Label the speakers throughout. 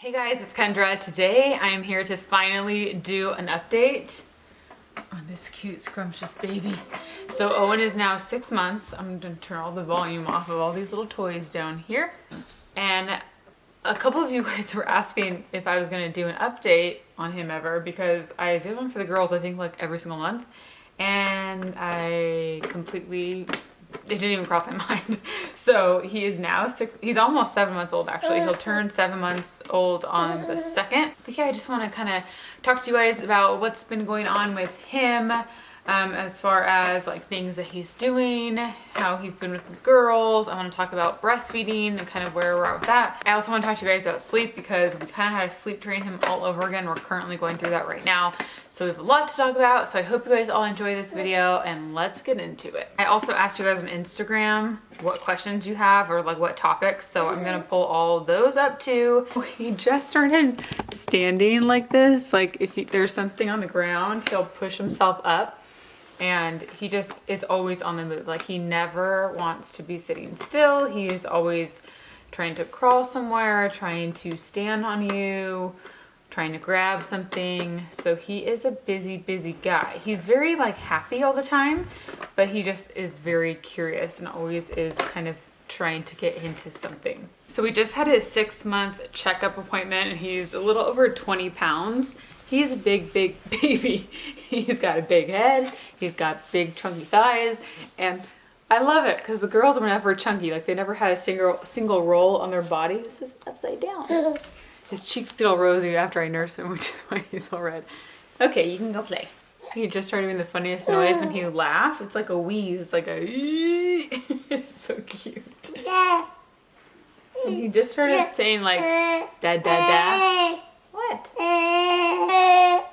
Speaker 1: Hey guys, it's Kendra. Today I am here to finally do an update on this cute scrumptious baby. So Owen is now 6 months. I'm gonna turn all the volume off of all these little toys down here. And a couple of you guys were asking if I was gonna do an update on him ever, because I did one for the girls I think like every single month, and it didn't even cross my mind. So he is now he's almost 7 months old actually. He'll turn 7 months old on the 2nd. But yeah, I just want to kind of talk to you guys about what's been going on with him, as far as like things that he's doing, how he's been with the girls. I want to talk about breastfeeding and kind of where we're at with that. I also want to talk to you guys about sleep, because we kind of had to sleep train him all over again. We're currently going through that right now. So we have a lot to talk about. So I hope you guys all enjoy this video, and let's get into it. I also asked you guys on Instagram what questions you have or like what topics. So I'm going to pull all those up too. He just started standing like this. Like if there's something on the ground, he'll push himself up. And he just is always on the move. Like he never wants to be sitting still. He is always trying to crawl somewhere, trying to stand on you, trying to grab something. So he is a busy guy. He's very like happy all the time, but he just is very curious and always is kind of trying to get into something. So we just had his 6-month checkup appointment, and he's a little over 20 pounds. He's a big baby. He's got a big head. He's got big chunky thighs, and I love it because the girls were never chunky. Like they never had a single roll on their body. This is upside down. His cheeks get all rosy after I nurse him, which is why he's all red. Okay, you can go play. He just started doing the funniest noise when he laughs. It's like a wheeze. It's like a it's so cute. And he just started saying like da. What?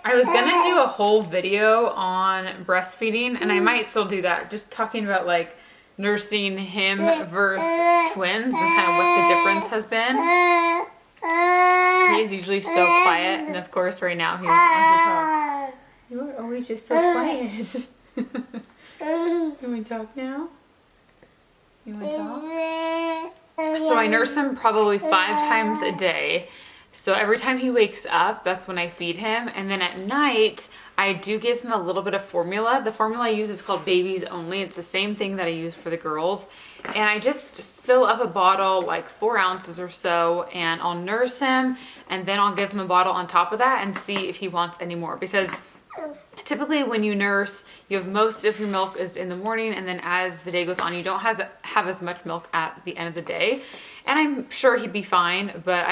Speaker 1: I was gonna do a whole video on breastfeeding, and I might still do that, just talking about like nursing him versus twins and kind of what the difference has been. He's usually so quiet, and of course right now he wants to talk. You are always just so quiet. You want to talk now? You want to talk? So I nurse him probably 5 times a day. So every time he wakes up, that's when I feed him. And then at night, I do give him a little bit of formula. The formula I use is called Babies Only. It's the same thing that I use for the girls. And I just fill up a bottle, like 4 ounces or so, and I'll nurse him. And then I'll give him a bottle on top of that and see if he wants any more. Because typically when you nurse, you have most of your milk is in the morning, and then as the day goes on, you don't have as much milk at the end of the day. And I'm sure he'd be fine, but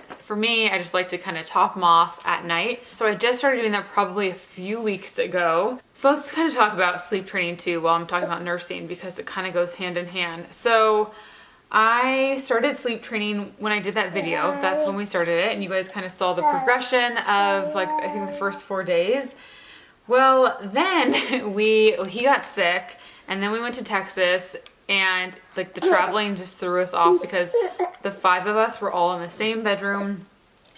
Speaker 1: for me, I just like to kind of top him off at night. So I just started doing that probably a few weeks ago. So let's kind of talk about sleep training too while I'm talking about nursing, because it kind of goes hand in hand. So I started sleep training when I did that video. That's when we started it, and you guys kind of saw the progression of like, I think the first 4 days. Well, then he got sick, and then we went to Texas, and like the traveling just threw us off because the 5 of us were all in the same bedroom.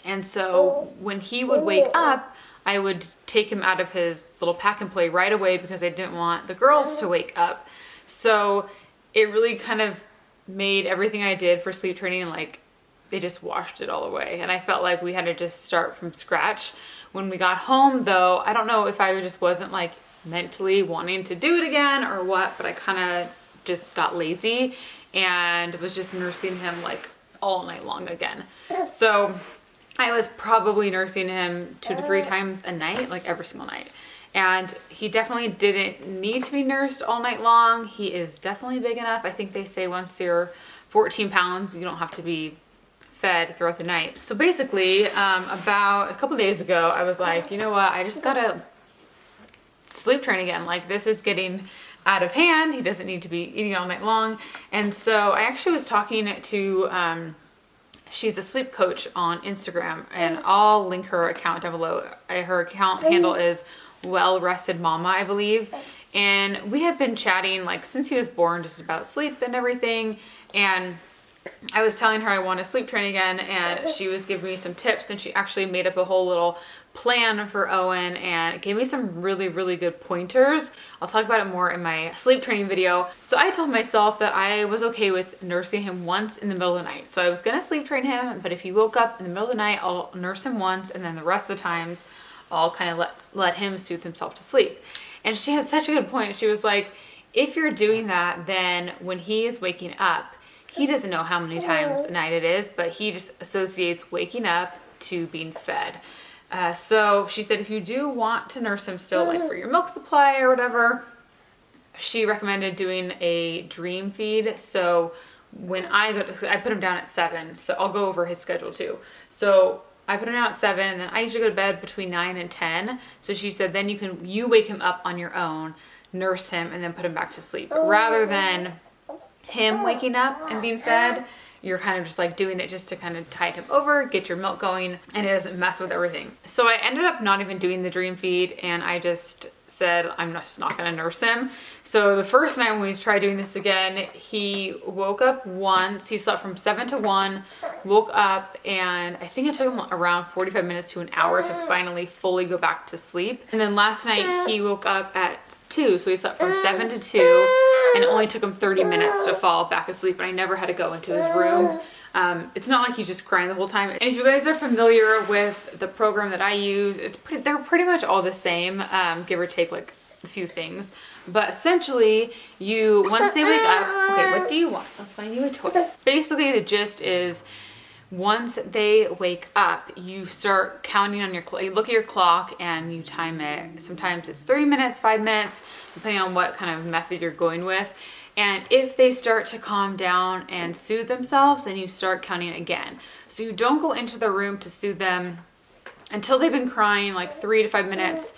Speaker 1: And so when he would wake up, I would take him out of his little pack and play right away, because I didn't want the girls to wake up. So it really kind of made everything I did for sleep training, like they just washed it all away. And I felt like we had to just start from scratch. When we got home though, I don't know if I just wasn't like mentally wanting to do it again or what, but I kind of just got lazy and was just nursing him like all night long again. So I was probably nursing him 2 to 3 times a night, like every single night. And he definitely didn't need to be nursed all night long. He is definitely big enough. I think they say once they're 14 pounds, you don't have to be fed throughout the night. So basically, about a couple of days ago, I was like, you know what? I just gotta sleep train again. Like this is getting out of hand. He doesn't need to be eating all night long. And so I actually was talking to, she's a sleep coach on Instagram, and I'll link her account down below. Her account handle is Well Rested Mama, I believe. And we have been chatting like since he was born, just about sleep and everything. And I was telling her I want to sleep train again, and she was giving me some tips, and she actually made up a whole little plan for Owen and gave me some really, really good pointers. I'll talk about it more in my sleep training video. So I told myself that I was okay with nursing him once in the middle of the night. So I was gonna sleep train him, but if he woke up in the middle of the night, I'll nurse him once, and then the rest of the times I'll kind of let him soothe himself to sleep. And she had such a good point. She was like, if you're doing that, then when he is waking up, he doesn't know how many times a night it is, but he just associates waking up to being fed. So she said, if you do want to nurse him still, like for your milk supply or whatever, she recommended doing a dream feed. So when I put him down at 7, so I'll go over his schedule too. So I put him down at 7, and then I usually go to bed between 9 and 10. So she said, then you wake him up on your own, nurse him, and then put him back to sleep. Rather than him waking up and being fed, you're kind of just like doing it just to kind of tide him over, get your milk going, and it doesn't mess with everything. So I ended up not even doing the dream feed, and I just said I'm just not going to nurse him. So the first night when we tried doing this again, he woke up once. He slept from 7 to 1, woke up, and I think it took him around 45 minutes to an hour to finally fully go back to sleep. And then last night he woke up at 2, so he slept from 7 to 2, and it only took him 30 minutes to fall back asleep, and I never had to go into his room. It's not like he's just crying the whole time. And if you guys are familiar with the program that I use, they're pretty much all the same, give or take like a few things. But essentially, once they wake up, okay, what do you want? Let's find you a toy. Basically, the gist is, once they wake up, you start counting on you look at your clock and you time it. Sometimes it's 3 minutes, 5 minutes, depending on what kind of method you're going with. And if they start to calm down and soothe themselves, then you start counting again. So you don't go into the room to soothe them until they've been crying like 3 to 5 minutes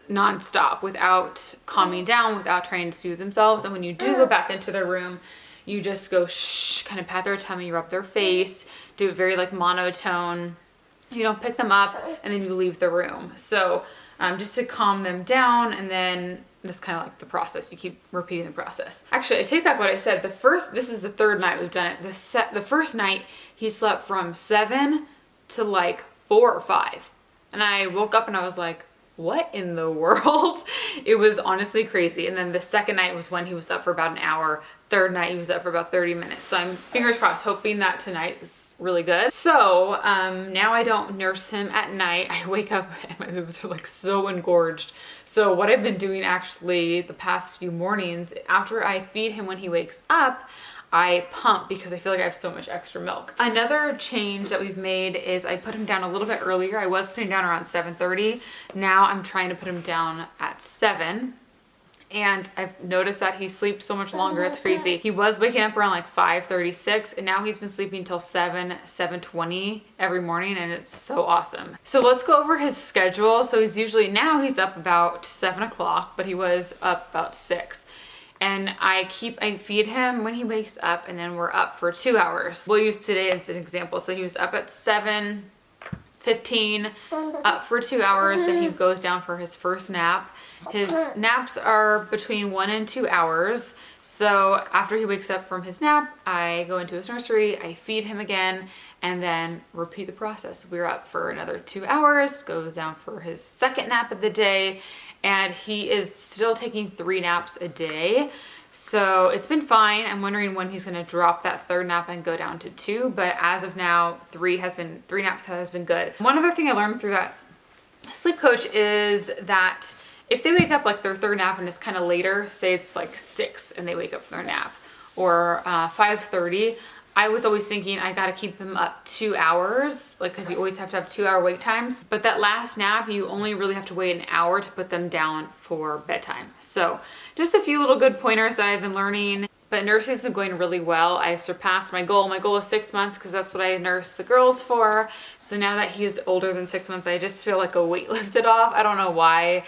Speaker 1: nonstop without calming down, without trying to soothe themselves. And when you do go back into their room, you just go shh, kind of pat their tummy, rub their face, do it very like monotone. You don't pick them up, and then you leave the room. So just to calm them down, and then this kind of like the process. You keep repeating the process. Actually, I take back what I said. This is the third night we've done it. The first night he slept from 7 to like 4 or 5. And I woke up and I was like, what in the world? It was honestly crazy. And then the second night was when he was up for about an hour. Third night he was up for about 30 minutes. So I'm fingers crossed, hoping that tonight is really good. So now I don't nurse him at night. I wake up and my boobs are like so engorged. So what I've been doing actually the past few mornings, after I feed him when he wakes up, I pump because I feel like I have so much extra milk. Another change that we've made is I put him down a little bit earlier. I was putting him down around 7:30. Now I'm trying to put him down at 7. And I've noticed that he sleeps so much longer. It's crazy. He was waking up around like 5:36, and now he's been sleeping till 7:20 every morning, and it's so awesome. So let's go over his schedule. So now he's up about 7 o'clock, but he was up about 6. And I feed him when he wakes up, and then we're up for 2 hours. We'll use today as an example. So he was up at 7:15, up for 2 hours, then he goes down for his first nap. His naps are between 1 and 2 hours. So after he wakes up from his nap, I go into his nursery, I feed him again, and then repeat the process. We're up for another 2 hours, goes down for his second nap of the day, and he is still taking 3 naps a day. So it's been fine. I'm wondering when he's gonna drop that third nap and go down to 2, but as of now, 3 naps has been good. One other thing I learned through that sleep coach is that if they wake up like their third nap and it's kind of later, say it's like 6 and they wake up from their nap, or 5:30, I was always thinking I gotta keep them up 2 hours, like, cause you always have to have 2 hour wake times. But that last nap, you only really have to wait an hour to put them down for bedtime. So just a few little good pointers that I've been learning. But nursing's been going really well. I surpassed my goal. My goal is 6 months because that's what I nurse the girls for. So now that he's older than 6 months, I just feel like a weight lifted off. I don't know why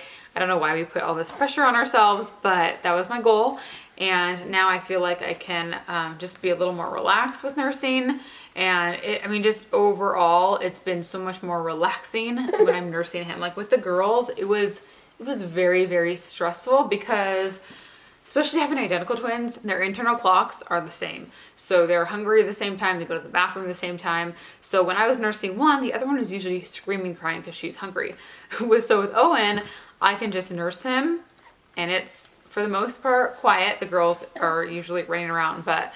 Speaker 1: we put all this pressure on ourselves, but that was my goal. And now I feel like I can just be a little more relaxed with nursing. And just overall, it's been so much more relaxing when I'm nursing him. Like with the girls, it was very, very stressful because especially having identical twins, their internal clocks are the same. So they're hungry at the same time, they go to the bathroom at the same time. So when I was nursing one, the other one was usually screaming, crying because she's hungry. So with Owen, I can just nurse him and it's, for the most part, quiet. The girls are usually running around, but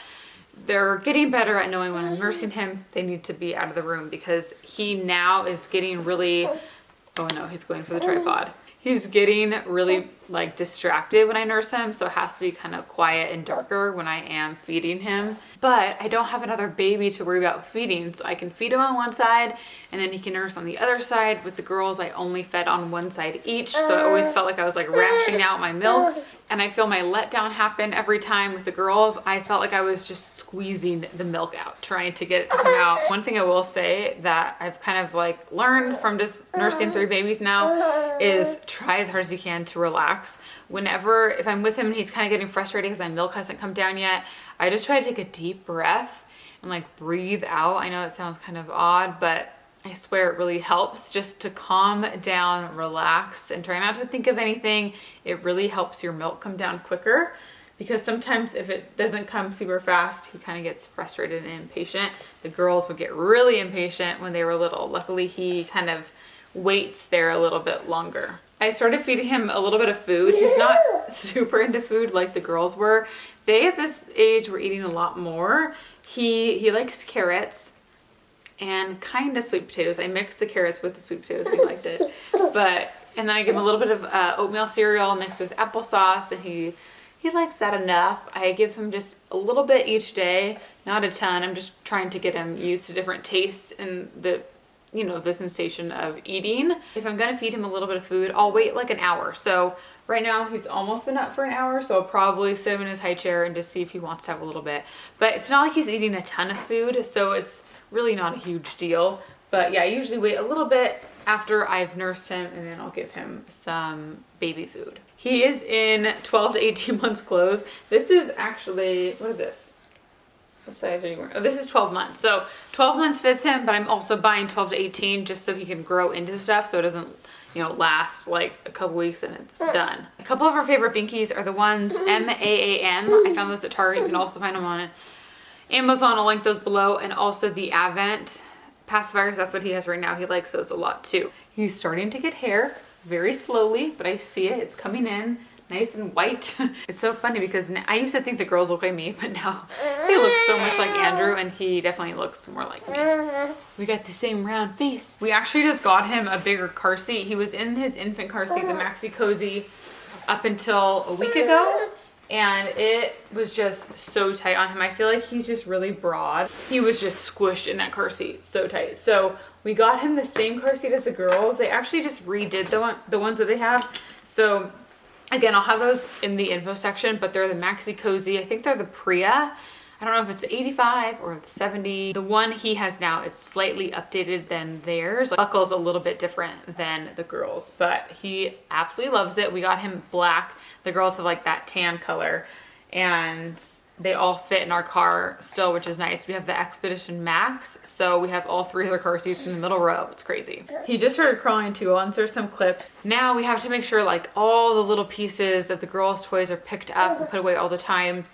Speaker 1: they're getting better at knowing when I'm nursing him, they need to be out of the room because he now is getting really, oh no, he's going for the tripod. He's getting really like distracted when I nurse him, so it has to be kind of quiet and darker when I am feeding him. But I don't have another baby to worry about feeding, so I can feed him on one side and then he can nurse on the other side. With the girls, I only fed on one side each, so I always felt like I was like rationing out my milk. And I feel my letdown happen every time with the girls. I felt like I was just squeezing the milk out, trying to get it to come out. One thing I will say that I've kind of like learned from just nursing 3 babies now is try as hard as you can to relax. Whenever, if I'm with him and he's kind of getting frustrated because my milk hasn't come down yet, I just try to take a deep breath and like breathe out. I know it sounds kind of odd, but I swear it really helps just to calm down, relax, and try not to think of anything. It really helps your milk come down quicker because sometimes if it doesn't come super fast, he kind of gets frustrated and impatient. The girls would get really impatient when they were little. Luckily, he kind of waits there a little bit longer. I started feeding him a little bit of food. He's not super into food like the girls were. They at this age were eating a lot more. He likes carrots and kind of sweet potatoes. I mixed the carrots with the sweet potatoes. He liked it. And then I give him a little bit of oatmeal cereal mixed with applesauce, and he likes that enough. I give him just a little bit each day, not a ton. I'm just trying to get him used to different tastes and the sensation of eating. If I'm gonna feed him a little bit of food, I'll wait like an hour. So right now he's almost been up for an hour, so I'll probably sit him in his high chair and just see if he wants to have a little bit. But it's not like he's eating a ton of food, so it's really not a huge deal. But yeah, I usually wait a little bit after I've nursed him and then I'll give him some baby food. He is in 12 to 18 months clothes. This is actually, what is this? What size are you wearing? Oh, this is 12 months. So 12 months fits him, but I'm also buying 12 to 18 just so he can grow into stuff so it doesn't, last like a couple weeks and it's done. A couple of our favorite binkies are the ones MAAM. I found those at Target. You can also find them on Amazon. I'll link those below. And also the Avent pacifiers. That's what he has right now. He likes those a lot too. He's starting to get hair very slowly, but I see it. It's coming in nice and white. It's so funny because I used to think the girls look like me, but now he looks so much like Andrew and he definitely looks more like me. We got the same round face. We actually just got him a bigger car seat. He was in his infant car seat, the Maxi Cozy, up until a week ago. And it was just so tight on him. I feel like he's just really broad. He was just squished in that car seat, so tight. So we got him the same car seat as the girls. They actually just redid the ones that they have. So again, I'll have those in the info section, but they're the Maxi Cozy. I think they're the Priya. I don't know if it's the 85 or the 70. The one he has now is slightly updated than theirs. The buckle's a little bit different than the girls, but he absolutely loves it. We got him black. The girls have like that tan color and they all fit in our car still, which is nice. We have the Expedition Max, so we have all 3 other car seats in the middle row. It's crazy. He just started crawling too. I'll insert some clips. Now we have to make sure like all the little pieces of the girls' toys are picked up and put away all the time.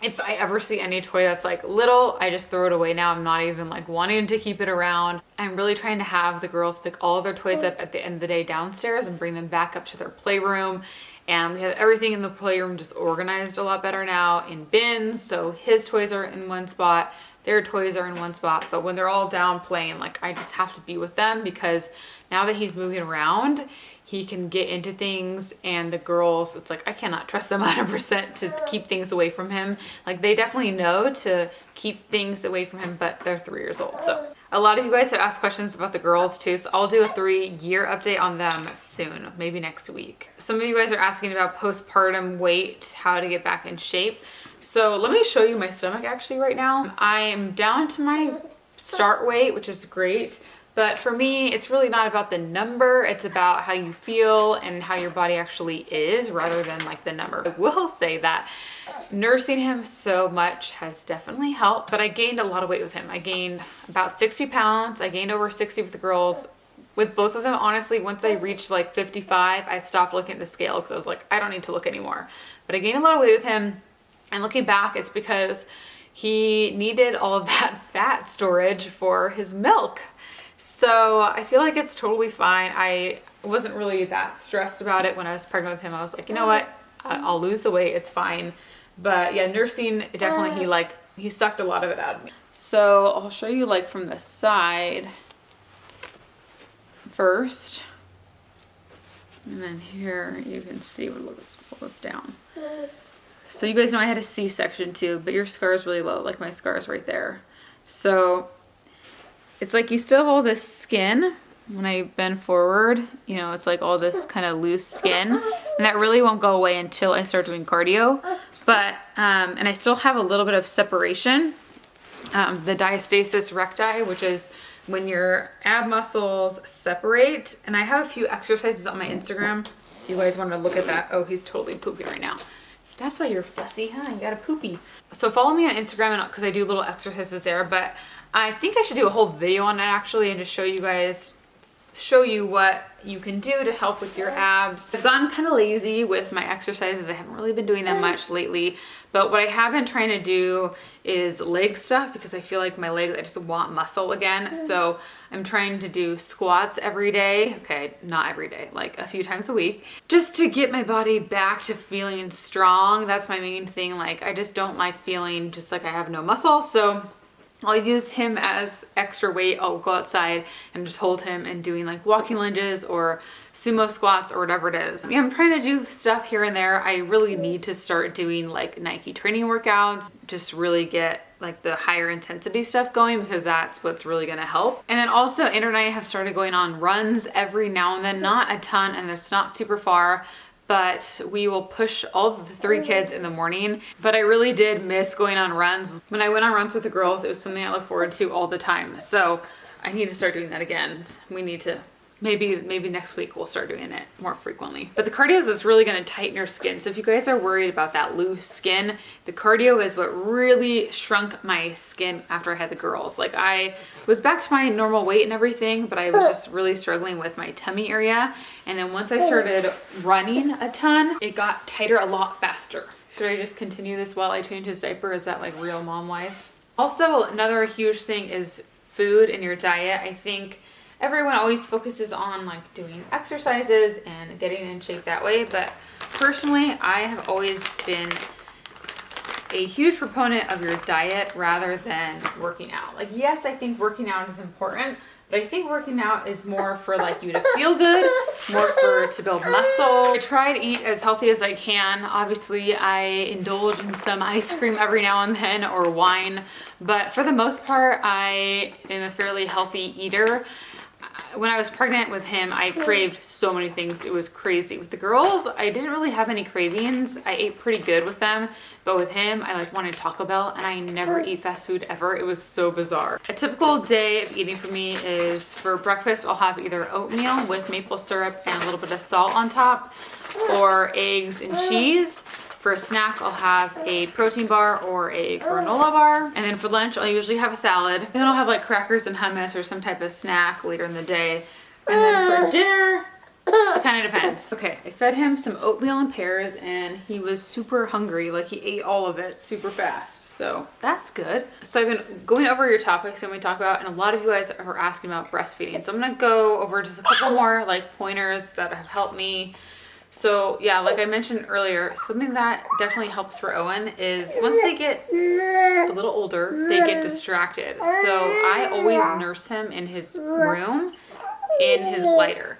Speaker 1: If I ever see any toy that's like little, I just throw it away now. I'm not even like wanting to keep it around. I'm really trying to have the girls pick all of their toys up at the end of the day downstairs and bring them back up to their playroom. And we have everything in the playroom just organized a lot better now in bins. So his toys are in one spot, their toys are in one spot. But when they're all down playing, like I just have to be with them because now that he's moving around, he can get into things and the girls, it's like, I cannot trust them 100% to keep things away from him. Like they definitely know to keep things away from him, but they're 3 years old. So a lot of you guys have asked questions about the girls too. So I'll do a 3-year update on them soon, maybe next week. Some of you guys are asking about postpartum weight, how to get back in shape. So let me show you my stomach actually right now. I'm down to my start weight, which is great. But for me, it's really not about the number. It's about how you feel and how your body actually is rather than like the number. I will say that nursing him so much has definitely helped, but I gained a lot of weight with him. I gained about 60 pounds. I gained over 60 with the girls with both of them, honestly, once I reached like 55, I stopped looking at the scale because I was like, I don't need to look anymore. But I gained a lot of weight with him, and looking back, it's because he needed all of that fat storage for his milk. So I feel like it's totally fine. I wasn't really that stressed about it when I was pregnant with him. I was like, you know what? I'll lose the weight. It's fine. But yeah, nursing, definitely he sucked a lot of it out of me. So I'll show you like from the side first. And then here you can see, let's pull this down. So you guys know I had a C-section too, but your scar is really low, like my scar is right there. So it's like you still have all this skin. When I bend forward, you know, it's like all this kind of loose skin, and that really won't go away until I start doing cardio. But, and I still have a little bit of separation. The diastasis recti, which is when your ab muscles separate. And I have a few exercises on my Instagram. If you guys want to look at that. Oh, he's totally pooping right now. That's why you're fussy, huh? You got a poopy. So follow me on Instagram because I do little exercises there. But I think I should do a whole video on it actually and just show you what you can do to help with your abs. I've gotten kind of lazy with my exercises. I haven't really been doing them much lately, but what I have been trying to do is leg stuff because I feel like my legs, I just want muscle again. So I'm trying to do squats every day. Okay, not every day, like a few times a week, just to get my body back to feeling strong. That's my main thing. Like, I just don't like feeling just like I have no muscle. So I'll use him as extra weight. I'll go outside and just hold him and doing like walking lunges or sumo squats or whatever it is. Yeah, I'm trying to do stuff here and there. I really need to start doing like Nike training workouts, just really get like the higher intensity stuff going because that's what's really gonna help. And then also Andrew and I have started going on runs every now and then, not a ton and it's not super far, but we will push all of the 3 kids in the morning. But I really did miss going on runs. When I went on runs with the girls, it was something I look forward to all the time. So I need to start doing that again. We need to, maybe next week we'll start doing it more frequently. But the cardio is really gonna tighten your skin. So if you guys are worried about that loose skin, the cardio is what really shrunk my skin after I had the girls. Like, I was back to my normal weight and everything, but I was just really struggling with my tummy area. And then once I started running a ton, it got tighter a lot faster. Should I just continue this while I change his diaper? Is that like real mom life? Also, another huge thing is food in your diet. I think everyone always focuses on like doing exercises and getting in shape that way. But personally, I have always been a huge proponent of your diet rather than working out. Like, yes, I think working out is important, but I think working out is more for like you to feel good, more to build muscle. I try to eat as healthy as I can. Obviously, I indulge in some ice cream every now and then or wine, but for the most part, I am a fairly healthy eater. When I was pregnant with him, I craved so many things. It was crazy. With the girls, I didn't really have any cravings. I ate pretty good with them, but with him, I like wanted Taco Bell, and I never eat fast food ever. It was so bizarre. A typical day of eating for me is for breakfast, I'll have either oatmeal with maple syrup and a little bit of salt on top, or eggs and cheese. For a snack, I'll have a protein bar or a granola bar. And then for lunch, I'll usually have a salad. And then I'll have like crackers and hummus or some type of snack later in the day. And then for dinner, it kind of depends. Okay, I fed him some oatmeal and pears and he was super hungry. Like, he ate all of it super fast. So that's good. So I've been going over your topics and we talk about, and a lot of you guys are asking about breastfeeding. So I'm gonna go over just a couple more like pointers that have helped me. So yeah, like I mentioned earlier, something that definitely helps for Owen is once they get a little older, they get distracted. So I always nurse him in his room, in his glider.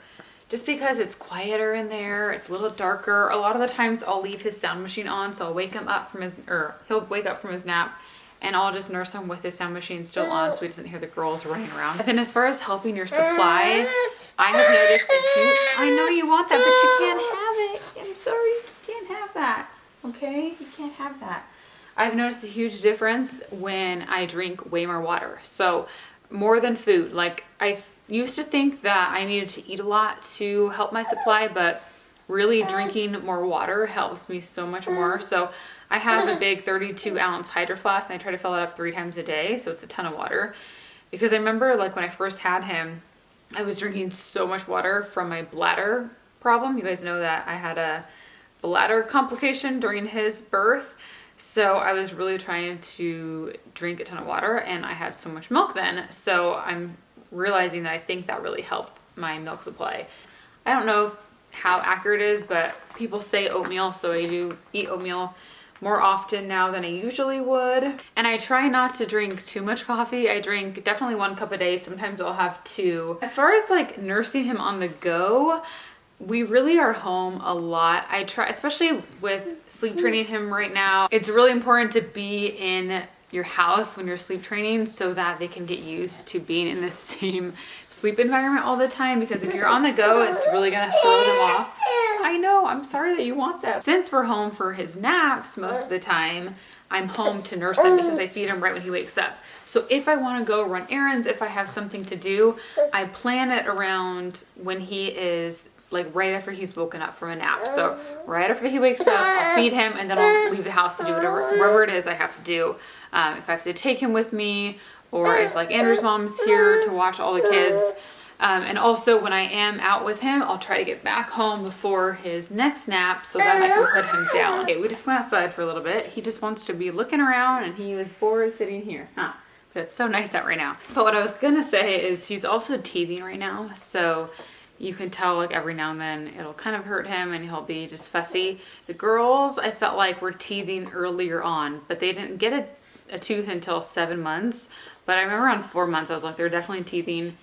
Speaker 1: Just because it's quieter in there, it's a little darker. A lot of the times I'll leave his sound machine on, so I'll wake him up from his, or he'll wake up from his nap, and I'll just nurse him with his sound machine still on so he doesn't hear the girls running around. And then as far as helping your supply, I have noticed if you, I know you want that, but you can't have it. I'm sorry, you just can't have that, okay? You can't have that. I've noticed a huge difference when I drink way more water. So more than food. Like, I used to think that I needed to eat a lot to help my supply, but really drinking more water helps me so much more. So I have a big 32-ounce Hydro Flask and I try to fill it up 3 times a day. So it's a ton of water. Because I remember like when I first had him, I was drinking so much water from my bladder problem. You guys know that I had a bladder complication during his birth. So I was really trying to drink a ton of water, and I had so much milk then. So I'm realizing that I think that really helped my milk supply. I don't know how accurate it is, but people say oatmeal, so I do eat oatmeal more often now than I usually would. And I try not to drink too much coffee. I drink definitely 1 cup a day. Sometimes I'll have 2. As far as like nursing him on the go, we really are home a lot. I try, especially with sleep training him right now, it's really important to be in your house when you're sleep training so that they can get used to being in the same sleep environment all the time, because if you're on the go, it's really gonna throw them off. I know, I'm sorry that you want that. Since we're home for his naps most of the time, I'm home to nurse him because I feed him right when he wakes up. So if I want to go run errands, if I have something to do, I plan it around when he is like right after he's woken up from a nap. So right after he wakes up, I'll feed him, and then I'll leave the house to do whatever it is I have to do. If I have to take him with me, or if like Andrew's mom's here to watch all the kids. And also when I am out with him, I'll try to get back home before his next nap so that I can put him down. Okay, we just went outside for a little bit. He just wants to be looking around, and he was bored sitting here. Huh. But it's so nice out right now. But what I was gonna say is he's also teething right now. So you can tell like every now and then it'll kind of hurt him and he'll be just fussy. The girls, I felt like, were teething earlier on, but they didn't get a tooth until 7 months. But I remember around 4 months, I was like, they're definitely teething.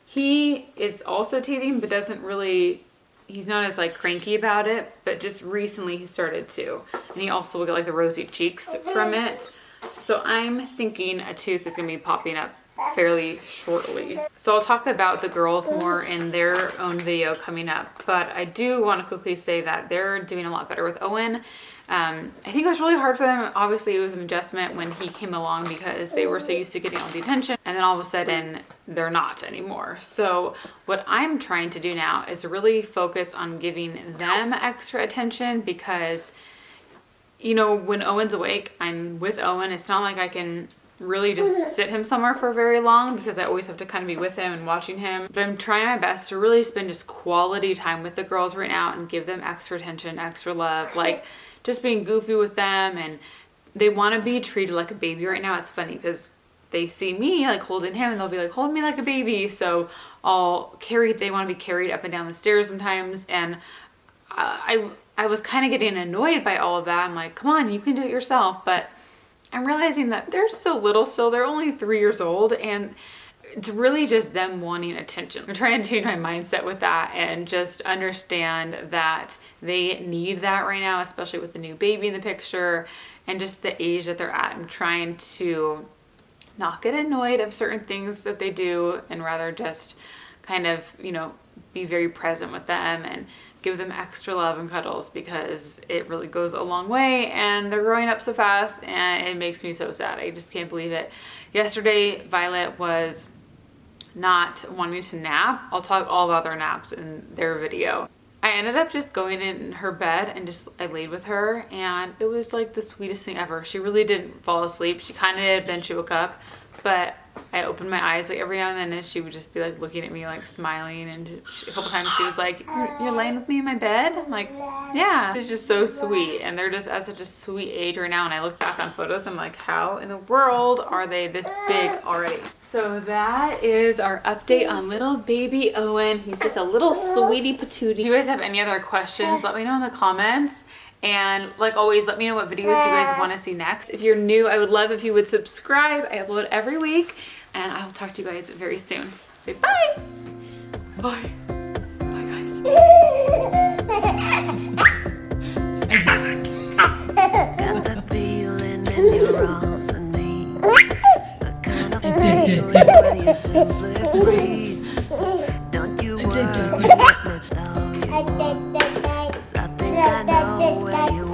Speaker 1: He is also teething, but doesn't really, he's not as like cranky about it, but just recently he started to. And he also will get like the rosy cheeks from it. So I'm thinking a tooth is gonna be popping up fairly shortly. So I'll talk about the girls more in their own video coming up, but I do want to quickly say that they're doing a lot better with Owen. I think it was really hard for them. Obviously it was an adjustment when he came along because they were so used to getting all the attention, and then all of a sudden they're not anymore. So what I'm trying to do now is really focus on giving them extra attention, because you know, when Owen's awake, I'm with Owen. It's not like I can really just sit him somewhere for very long, because I always have to kind of be with him and watching him. But I'm trying my best to really spend just quality time with the girls right now and give them extra attention, extra love, like just being goofy with them. And they want to be treated like a baby right now. It's funny because they see me like holding him, and they'll be like, hold me like a baby. So they want to be carried up and down the stairs sometimes. And I was kind of getting annoyed by all of that. I'm like, come on, you can do it yourself. But I'm realizing that they're so little still. They're only 3 years old, and it's really just them wanting attention. I'm trying to change my mindset with that and just understand that they need that right now, especially with the new baby in the picture and just the age that they're at. I'm trying to not get annoyed of certain things that they do, and rather just kind of, you know, be very present with them and give them extra love and cuddles, because it really goes a long way. And they're growing up so fast, and it makes me so sad. I just can't believe it. Yesterday, Violet was not wanting to nap. I'll talk all about their naps in their video. I ended up just going in her bed and I laid with her, and it was like the sweetest thing ever. She really didn't fall asleep. She kind of did, then she woke up, but I opened my eyes like every now and then, and she would just be like looking at me like smiling, and a couple times she was like, you're laying with me in my bed? I'm like, yeah. It's just so sweet, and they're just at such a sweet age right now. And I look back on photos, I'm like, how in the world are they this big already? So that is our update on little baby Owen. He's just a little sweetie patootie. If you guys have any other questions, let me know in the comments. And like always, let me know what videos you guys want to see next. If you're new, I would love if you would subscribe. I upload every week, and I will talk to you guys very soon. Say bye. Bye. Bye, guys.
Speaker 2: Got that feeling in your arms and me. The kind of feeling where you simply freeze. Don't you worry, let me tell you. 'Cause I think I know where you